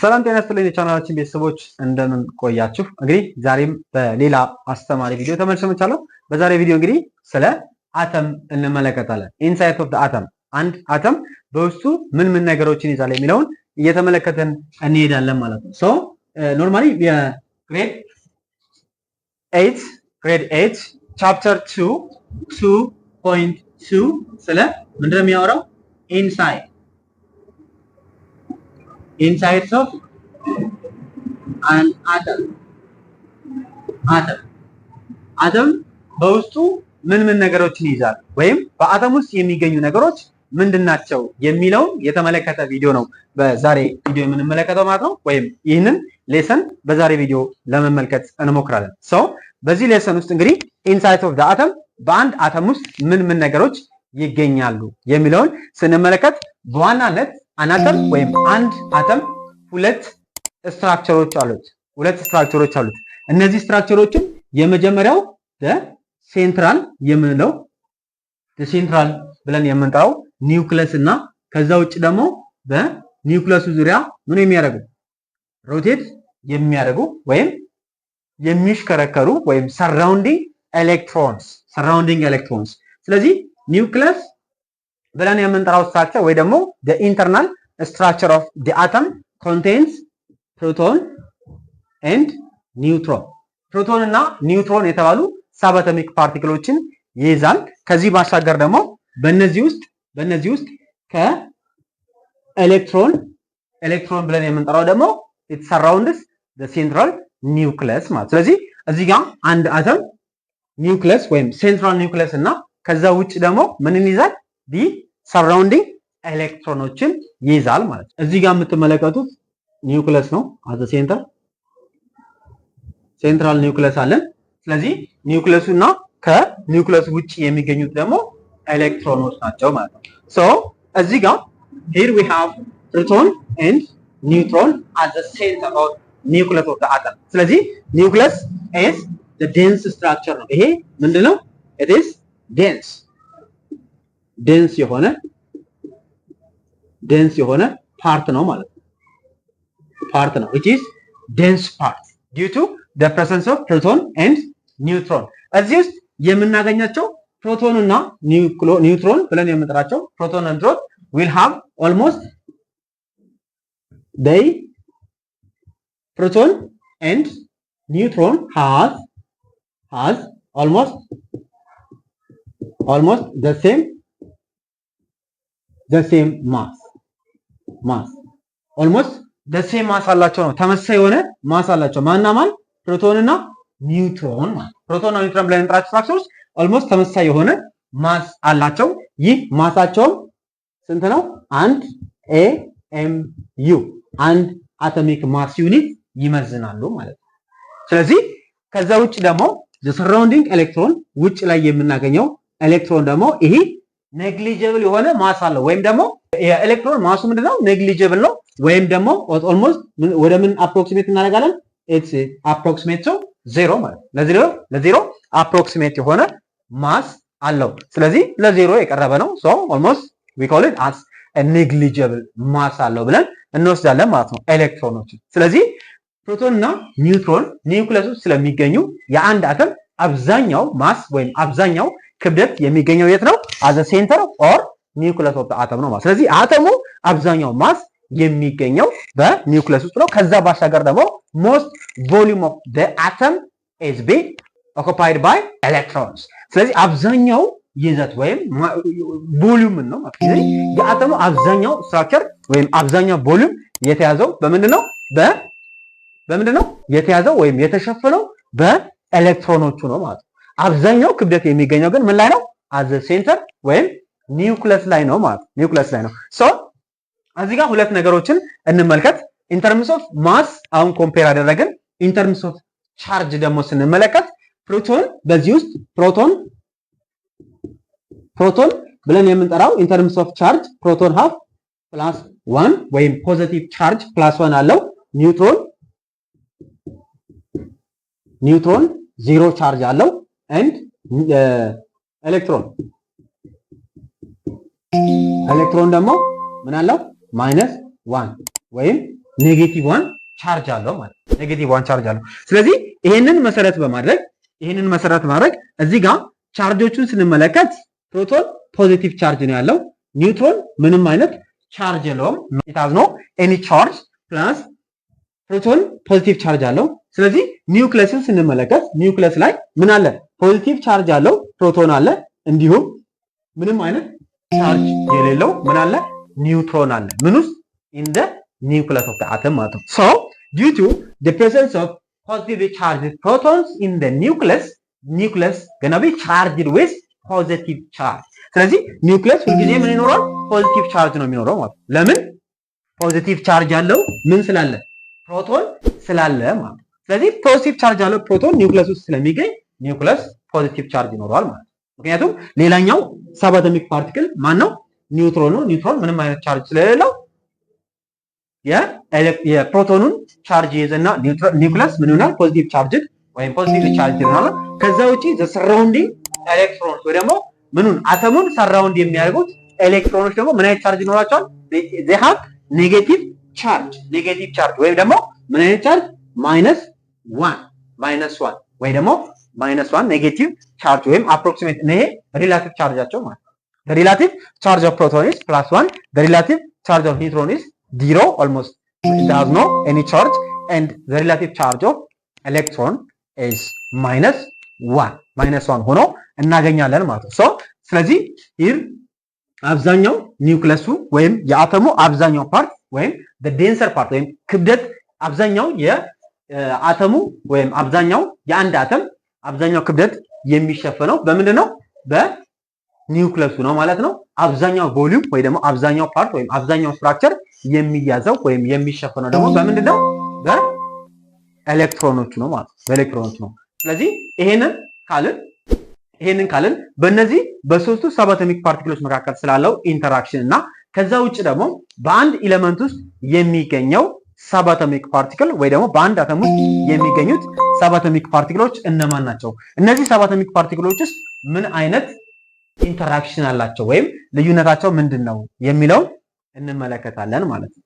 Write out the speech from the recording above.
ሰላም ጤና ይስጥልኝ የቻናላችን ቤተሰቦች እንደምን ቆያችሁ? እንግዲህ ዛሬም በሌላ አስተማሪ ቪዲዮ ተመልሼ መጥቻለሁ። በዛሬ ቪዲዮ እንግዲህ ስለ አተም እንመለከታለን። ኢንሳይት ኦፍ ዘ አተም፣ አንድ አተም በውስጡ ምን ምን ነገሮችን ይዛል የሚለውን እየተመለከተን እንሄዳለን ማለት ነው። ሶ ኖርማሊ የግሬድ 8 ቻፕተር 2 ስለ ምንድን ነው የሚያወራው? Insides of an atom. አተም በውስጡ ምን ምን ነገሮችን ይዛል ወይም በአተም ውስጥ የሚገኙ ነገሮች ምንድናቸው የሚለውን የተመለከተ ቪዲዮ ነው በዛሬ ቪዲዮ የምንመለከተው ማለት ነው። ወይም ይህንን ሌሰን በዛሬ ቪዲዮ ለመመልከት እንሞክራለን። ሶ በዚህ ሌሰን ውስጥ እንግዲህ ኢንሳይት ኦፍ ዘ አተም፣ በአንድ አተም ውስጥ ምን ምን ነገሮች ይገኛሉ የሚለውን ስንመለከት በዋናነት አናተም ወይም አንድ አተም ሁለት ስትራክቸሮች አሉት። እነዚህ ስትራክቸሮችን የመጀመሪያው ሴንትራል የምንለው ሴንትራል ብለን የምንጠራው ኒውክለስ እና ከዛ ውጭ ደግሞ በኒውክለሱ ዙሪያ ምን የሚያደርጉ ሮቴት የሚያደርጉ ወይም የሚሽከረከሩ ወይም ሰራውንዲንግ ኤሌክትሮንስ። ስለዚህ ኒውክለስ ብለን የምንጠራው ስትራክቸር ወይ ደግሞ the internal structure of the atom contains proton and neutron. ፕሮቶን እና ኒውትሮን የተባሉ ሳብአቶሚክ ፓርቲክሎችን ይይዛል። ከዚህ ባሻገር ደግሞ በእነዚህ ውስጥ ከኤሌክትሮን ብለን የምንጠራው ደግሞ it surrounds the central nucleus ማለት። ስለዚህ እዚህ ጋር አንድ አተም ኒውክለስ ወይም ሴንትራል ኒውክለስ እና ከዛ ውጭ ደግሞ ምንን ይዛል? ሰራውንዲንግ ኤሌክትሮኖችን ይይዛል ማለት ነው። እዚህ ጋር የምትመለከቱት ኒውክለስ ነው። አዘ ሴንትራል ኒውክለስ አለን። ስለዚህ ኒውክለሱ እና ከኒውክለሱ ውጭ የሚገኙት ደግሞ ኤሌክትሮኖች ናቸው ማለት ነው። ሶ እዚህ ጋር here we have proton and neutron at the center of nucleus of the atom. ስለዚህ ኒውክለስ is the dense structure ነው። ይሄ ምንድነው? it is dense የሆነ ፓርት ነው ማለት ነው። which is dense part due to the presence of proton and neutron. እዚህ ውስጥ የምናገኛቸው ፕሮቶን እና ኒውትሮን ብለን የምንጠራቸው ፕሮቶን and neutron will have almost proton and neutron has almost the same mass almost the same mass አላቸው ነው። ተመሳሳይ የሆነ ማስ አላቸው። ማንና ማን? ፕሮቶን እና ኒውትሮን ማለት። ፕሮቶን እና ኒውትሮን ብለን የምንጠራቸው ስትራክቸርስ almost ተመሳሳይ የሆነ ማስ አላቸው። ይህ ማሳቸውም ስንት ነው? 1 AMU አንድ አቶሚክ ማስ ዩኒት ይመዝናሉ ማለት ነው። ስለዚህ ከዛ ውጭ ደግሞ the surrounding electron ውጭ ላይ የምናገኘው ኤሌክትሮን ደግሞ ይሄ ኔግሊጂብል የሆነ ማስ አለው ወይም ደግሞ የኤሌክትሮን ማሱ ምንድነው? ኔግሊጂብል ነው ወይም ደግሞ ኦልሞስት ወደ ምን አፕሮክሲሜት እናደርጋለን? ኢትስ አፕሮክሲሜት ቱ ዜሮ ማለት ነው። ለዜሮ አፕሮክሲሜት የሆነ ማስ አለው። ስለዚህ ለዜሮ የቀረበ ነው። ሶ ኦልሞስት ዊ ኮል ኢት አስ a negligible ማስ አለው ብለን እንወስዳለን ማለት ነው ኤሌክትሮኖችን። ስለዚህ ፕሮቶን እና ኒውትሮን ኒውክለስ ውስጥ ስለሚገኙ የአንድ አተም አብዛኛው ማስ ወይም አብዛኛው ክብደት የሚገኘው የት ነው? as a center or nucleus of the atom ነው ማለት። ስለዚህ አተሙ አብዛኛው ማስ የሚገኘው በኒውክለስ ውስጥ ነው። ከዛ ባሻገር ደግሞ most volume of the atom is being occupied by electrons. ስለዚህ አብዛኛው ይዘት ወይም ቮሊዩም ነው ማለት። ስለዚህ የአተሙ አብዛኛው ስትራክቸር ወይም አብዛኛው ቮሊዩም የተያዘው በምንድነው? በምንድነው የተያዘው ወይም የተሸፈነው? በኤሌክትሮኖቹ ነው ማለት። አብዛኛው ክብደት የሚገኘው ግን ምን ላይ ነው? as a center ወይም ኒውክለስ ላይ ነው ማለት። ኒውክለስ ላይ ነው። ሶ እዚህ ጋር ሁለት ነገሮችን እንመልከት። in terms of mass አሁን ኮምፔር አደረግን። in terms of charge ደግሞ ስንመለከት ፕሮቶን በዚህ ውስጥ ፕሮቶን ብለን የምንጠራው in terms of charge ፕሮቶን have +1 ወይም ፖዚቲቭ ቻርጅ +1 አለው። ኒውትሮን 0 ቻርጅ አለው and ኤሌክትሮን ደግሞ ምን አለው? -1 ወይም ኔጌቲቭ 1 ቻርጅ አለው ማለት ኔጌቲቭ 1 ቻርጅ አለው። ስለዚህ ይሄንን መሰረት በማድረግ እዚህ ጋር ቻርጆቹን ስንመለከት ፕሮቶን ፖዚቲቭ ቻርጅ ነው ያለው፣ ኒውትሮን ምንም አይነት ቻርጅ የለውም። it has no any charge plus ፕሮቶን ፖዚቲቭ ቻርጅ አለው። ስለዚህ ኒውክለስን ስንመለከት ኒውክለስ ላይ ምን አለ? ፖዚቲቭ ቻርጅ አለው፣ ፕሮቶን አለ፣ እንዲሁም ምንም አይነት ቻርጅ የሌለው ምን አለ? ኒውትሮን አለ። ምን ውስጥ? in the nucleus of the atom ማለት ነው። so due to the presence of positively charged protons in the nucleus gonna be charged with positive charge። ስለዚህ ኒውክለስ ሁልጊዜ ምን ይኖረዋል? ፖዚቲቭ ቻርጅ ነው የሚኖረው ማለት ነው። ለምን? ፖዚቲቭ ቻርጅ ያለው ምን ስላለ? ፕሮቶን ስላለ ማለት ነው። ስለዚህ ፖዚቲቭ ቻርጅ ያለው ፕሮቶን ኒውክለስ ውስጥ ስለሚገኝ ኒውክለስ ፖዚቲቭ ቻርጅ ይኖረዋል ማለት ነው። ምክንያቱም ሌላኛው ሰብ አቶሚክ ፓርቲክል ማን ነው? ኒውትሮን ነው። ኒውትሮን ምንም አይነት ቻርጅ ስለሌለው የፕሮቶኑን ቻርጅ ይዘና ኒውክለስ ምን ይሆናል? ፖዚቲቭ ቻርጅ ወይም ፖዚቲቭ ቻርጅ ይሆናል። ከዛ ውጪ ዘ ሰራውንዲንግ ኤሌክትሮንስ ወይ ደግሞ ምኑን አተሙን ሰራውንድ የሚያደርጉት ኤሌክትሮኖች ደግሞ ምን አይነት ቻርጅ ይኖራቸዋል? they have ኔጌቲቭ ቻርጅ ወይም ደግሞ ምን አይነት ቻርጅ? -1 ወይ ደግሞ -1 ኔጌቲቭ ቻርጅ ወይም አፕሮክሲሜት ይሄ ሪላቲቭ ቻርጃቸው ማለት ነው። the relative charge of proton is +1, the relative charge of neutron is 0 almost, it has no any charge, and the relative charge of electron is -1 ሆኖ እናገኛለን ማለት ነው። ስለዚህ ይህ አብዛኛው ኒውክለሱ ወይም የአተሙ አብዛኛው ፓርት ወይም the denser part ወይም ክብደት አብዛኛው የአተሙ ወይም አብዛኛው የአንድ አተም አብዛኛው ክብደት የሚሸፈነው በምንድን ነው? በኒውክለሱ ነው ማለት ነው። አብዛኛው ቮሊዩም ወይ ደግሞ አብዛኛው ፓርት ወይም አብዛኛው ስትራክቸር የሚያዘው ወይም የሚሸፈነው ደግሞ በምንድን ነው? በኤሌክትሮኖቹ ነው ማለት ነው። በኤሌክትሮኖቹ ነው። ስለዚህ ይሄንን ካልን በእነዚህ በሶስቱ ሰብ አቶሚክ ፓርቲክሎች መካከል ስላለው ኢንተራክሽን እና ከዛ ውጭ ደግሞ በአንድ ኤሌመንት ውስጥ የሚገኘው ሰብ አቶሚክ ፓርቲክል ወይ ደግሞ በአንድ አተም ውስጥ የሚገኙት ሰብ አቶሚክ ፓርቲክሎች እነማን ናቸው? እነዚህ ሰብ አቶሚክ ፓርቲክሎች ውስጥ ምን አይነት ኢንተራክሽን አላቸው ወይም ልዩነታቸው ምንድን ነው የሚለውን እንመለከታለን ማለት ነው።